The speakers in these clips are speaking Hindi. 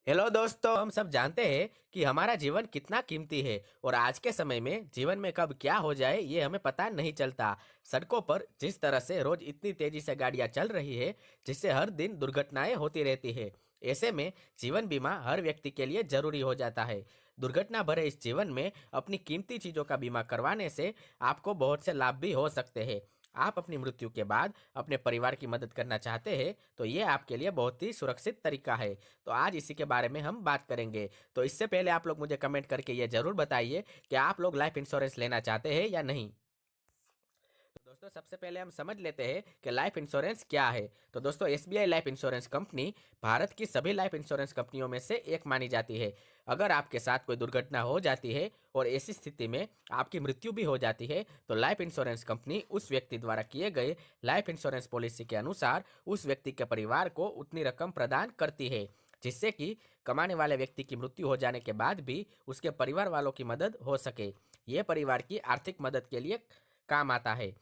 हेलो दोस्तों, हम सब जानते हैं कि हमारा जीवन कितना कीमती है और आज के समय में जीवन में कब क्या हो जाए ये हमें पता नहीं चलता। सड़कों पर जिस तरह से रोज इतनी तेजी से गाड़ियां चल रही है, जिससे हर दिन दुर्घटनाएं होती रहती है। ऐसे में जीवन बीमा हर व्यक्ति के लिए जरूरी हो जाता है। दुर्घटना भरे इस जीवन में अपनी कीमती चीजों का बीमा करवाने से आपको बहुत से लाभ भी हो सकते हैं। आप अपनी मृत्यु के बाद अपने परिवार की मदद करना चाहते हैं तो ये आपके लिए बहुत ही सुरक्षित तरीका है। तो आज इसी के बारे में हम बात करेंगे। तो इससे पहले आप लोग मुझे कमेंट करके ये जरूर बताइए कि आप लोग लाइफ इंश्योरेंस लेना चाहते हैं या नहीं। तो दोस्तों, सबसे पहले हम समझ लेते हैं कि लाइफ इंश्योरेंस क्या है। तो दोस्तों, SBI life insurance company Bharat की सभी लाइफ इंश्योरेंस कंपनियों में से एक मानी जाती है। अगर आपके साथ कोई दुर्घटना हो जाती है और ऐसी स्थिति में आपकी मृत्यु भी हो जाती है, तो लाइफ इंश्योरेंस कंपनी उस व्यक्ति द्वारा किए गए लाइफ इंश्योरेंस पॉलिसी के अनुसार उस व्यक्ति के परिवार को उतनी रकम प्रदान करती है, जिससे कि कमाने वाले व्यक्ति की मृत्यु हो जाने के बाद भी उसके परिवार वालों की मदद हो सके। यह परिवार की आर्थिक मदद के लिए काम आता है।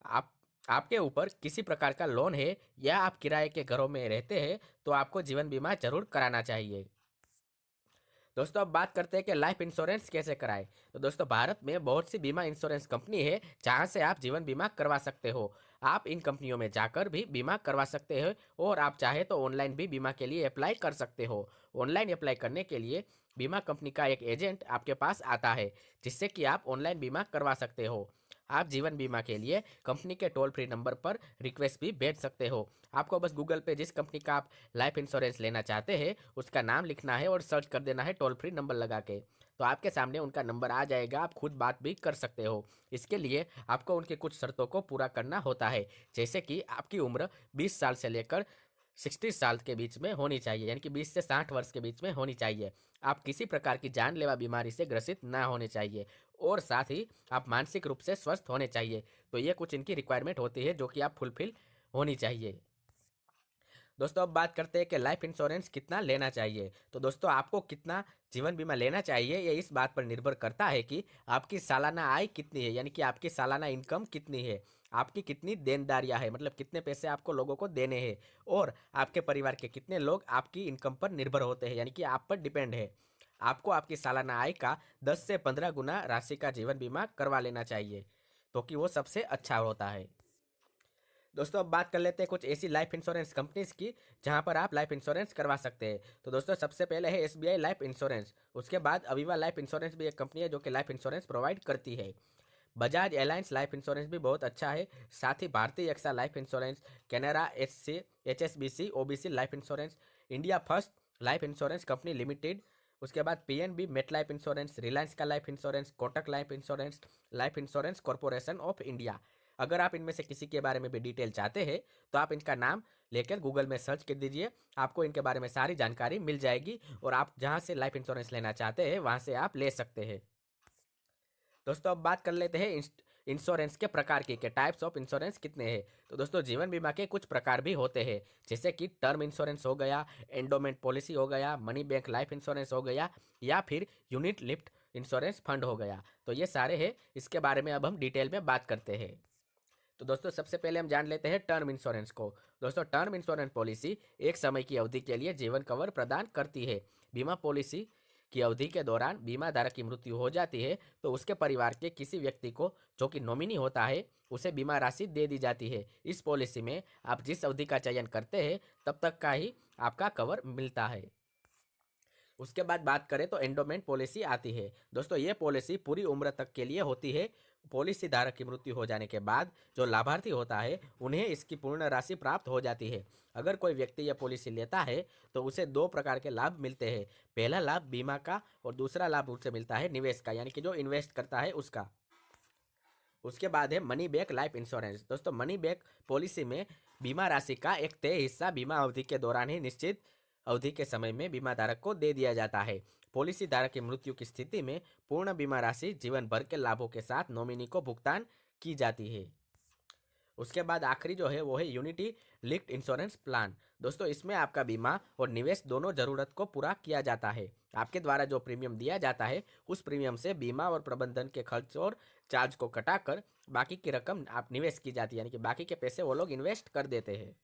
आप आपके ऊपर किसी प्रकार का लोन है या आप किराए के घरों में रहते हैं, तो आपको जीवन बीमा जरूर कराना चाहिए। दोस्तों, अब बात करते हैं कि लाइफ इंश्योरेंस कैसे कराएं। तो दोस्तों, भारत में बहुत सी बीमा इंश्योरेंस कंपनी है जहां से आप जीवन बीमा करवा सकते हो। आप इन कंपनियों में जाकर भी बीमा करवा सकते हो और आप चाहे तो ऑनलाइन भी बीमा के लिए अप्लाई कर सकते हो। ऑनलाइन अप्लाई करने के लिए बीमा कंपनी का एक एजेंट आपके पास आता है, जिससे कि आप ऑनलाइन बीमा करवा सकते हो। आप जीवन बीमा के लिए कंपनी के टोल फ्री नंबर पर रिक्वेस्ट भी भेज सकते हो। आपको बस गूगल पे जिस कंपनी का आप लाइफ इंश्योरेंस लेना चाहते हैं उसका नाम लिखना है और सर्च कर देना है टोल फ्री नंबर लगा के। तो आपके सामने उनका नंबर आ जाएगा, आप खुद बात भी कर सकते हो। इसके लिए आपको उनकी कुछ शर्तों को पूरा करना होता है, जैसे कि आपकी उम्र 20 साल से लेकर 60 साल के बीच में होनी चाहिए, यानी कि 20 से 60 वर्ष के बीच में होनी चाहिए। आप किसी प्रकार की जानलेवा बीमारी से ग्रसित ना होने चाहिए और साथ ही आप मानसिक रूप से स्वस्थ होने चाहिए। तो ये कुछ इनकी रिक्वायरमेंट होती है जो कि आप फुलफिल होनी चाहिए। दोस्तों, अब बात करते हैं कि लाइफ इंश्योरेंस कितना लेना चाहिए। तो दोस्तों, आपको कितना जीवन बीमा लेना चाहिए ये इस बात पर निर्भर करता है कि आपकी सालाना आय कितनी है, यानी कि आपकी सालाना इनकम कितनी है, आपकी कितनी देनदारियां है, मतलब कितने पैसे आपको लोगों को देने हैं, और आपके परिवार के कितने लोग आपकी इनकम पर निर्भर होते हैं, यानी कि आप पर डिपेंड है। आपको आपकी सालाना आय का 10 से 15 गुना राशि का जीवन बीमा करवा लेना चाहिए, तो कि वो सबसे अच्छा होता है। दोस्तों, अब बात कर लेते हैं कुछ ऐसी लाइफ इंश्योरेंस कंपनीज की जहां पर आप लाइफ इंश्योरेंस करवा सकते हैं। तो दोस्तों, सबसे पहले है एसबीआई लाइफ इंश्योरेंस। उसके बाद अविवा लाइफ इंश्योरेंस भी एक कंपनी है जो कि लाइफ इंश्योरेंस प्रोवाइड करती है। बजाज एलायंस लाइफ इंश्योरेंस भी बहुत अच्छा है। साथ ही Bharti AXA life insurance, Canara HC HSBC OBC life insurance, India first life insurance company limited, उसके बाद PNB MetLife insurance, Reliance का life insurance, Kotak life insurance corporation of India. अगर आप इनमें से किसी के बारे में भी डिटेल चाहते हैं तो आप इनका नाम लेकर गूगल में सर्च कर दीजिए, आपको इनके बारे में सारी जानकारी मिल जाएगी और आप जहां से लाइफ इंश्योरेंस लेना चाहते हैं वहां से आप ले सकते हैं। दोस्तों, अब बात कर लेते हैं इंश्योरेंस के प्रकार की, के टाइप्स ऑफ इंश्योरेंस कितने हैं। तो दोस्तों, जीवन बीमा के कुछ प्रकार भी होते हैं, जैसे कि टर्म इंश्योरेंस हो गया, एंडोमेंट पॉलिसी हो गया, मनी बैंक लाइफ इंश्योरेंस हो गया, या फिर यूनिट लिफ्ट इंश्योरेंस फंड हो गया। तो ये सारे हैं, इसके बारे में अब हम डिटेल में बात करते हैं। तो दोस्तों, सबसे पहले हम जान लेते हैं टर्म इंश्योरेंस को। दोस्तों, टर्म इंश्योरेंस पॉलिसी एक समय की अवधि के लिए जीवन कवर प्रदान करती है। बीमा पॉलिसी की अवधि के दौरान बीमा धारक की मृत्यु हो जाती है तो उसके परिवार के किसी व्यक्ति को, जो कि नॉमिनी होता है, उसे बीमा राशि दे दी जाती है। इस पॉलिसी में आप जिस अवधि का चयन करते हैं तब तक का ही आपका कवर मिलता है। उसके बाद बात करें तो एंडोमेंट पॉलिसी आती है। दोस्तों, ये पॉलिसी पूरी उम्र तक के लिए होती है। पॉलिसी धारक की मृत्यु हो जाने के बाद जो लाभार्थी होता है उन्हें इसकी पूर्ण राशि प्राप्त हो जाती है। अगर कोई व्यक्ति यह पॉलिसी लेता है तो उसे दो प्रकार के लाभ मिलते हैं। पहला लाभ बीमा का और दूसरा लाभ उसे मिलता है निवेश का, यानी कि जो इन्वेस्ट करता है उसका। उसके बाद है मनी बैक लाइफ इंश्योरेंस। दोस्तों, मनी बैक पॉलिसी में बीमा राशि का एक तय हिस्सा बीमा अवधि के दौरान ही निश्चित अवधि के समय में बीमा धारक को दे दिया जाता है। पॉलिसी धारक की मृत्यु की स्थिति में पूर्ण बीमा राशि जीवन भर के लाभों के साथ नॉमिनी को भुगतान की जाती है। उसके बाद आखिरी जो है वो है यूनिटी लिंक्ड इंश्योरेंस प्लान। दोस्तों, इसमें आपका बीमा और निवेश दोनों जरूरत को पूरा किया जाता है। आपके द्वारा जो प्रीमियम दिया जाता है उस प्रीमियम से बीमा और प्रबंधन के खर्च और चार्ज को घटाकर बाकी की रकम आप निवेश की जाती है, यानी कि बाकी के पैसे वो लोग इन्वेस्ट कर देते हैं।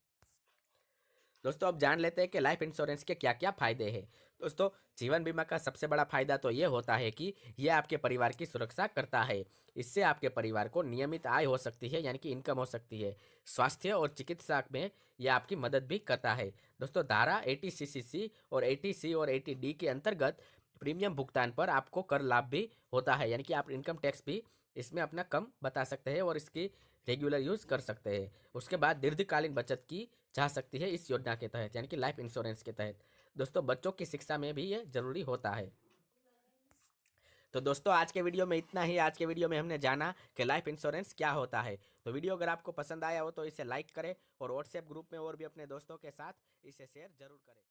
दोस्तों अब जान लेते हैं कि लाइफ इंश्योरेंस के क्या क्या फायदे हैं। दोस्तों, जीवन बीमा का सबसे बड़ा फायदा तो ये होता है कि यह आपके परिवार की सुरक्षा करता है। इससे आपके परिवार को नियमित आय हो सकती है, यानी कि इनकम हो सकती है। स्वास्थ्य और चिकित्सा में यह आपकी मदद भी करता है। दोस्तों, धारा 80 CCC और 80C और 80D के अंतर्गत प्रीमियम भुगतान पर आपको कर लाभ भी होता है, यानी कि आप इनकम टैक्स भी इसमें अपना कम बता सकते हैं और इसकी रेगुलर यूज़ कर सकते हैं। उसके बाद दीर्घकालीन बचत की जा सकती है इस योजना के तहत, यानी कि लाइफ इंश्योरेंस के तहत। दोस्तों, बच्चों की शिक्षा में भी ये जरूरी होता है। तो दोस्तों, आज के वीडियो में इतना ही। आज के वीडियो में हमने जाना कि लाइफ इंश्योरेंस क्या होता है। तो वीडियो अगर आपको पसंद आया हो तो इसे लाइक करें और व्हाट्सएप ग्रुप में और भी अपने दोस्तों के साथ इसे शेयर जरूर करें।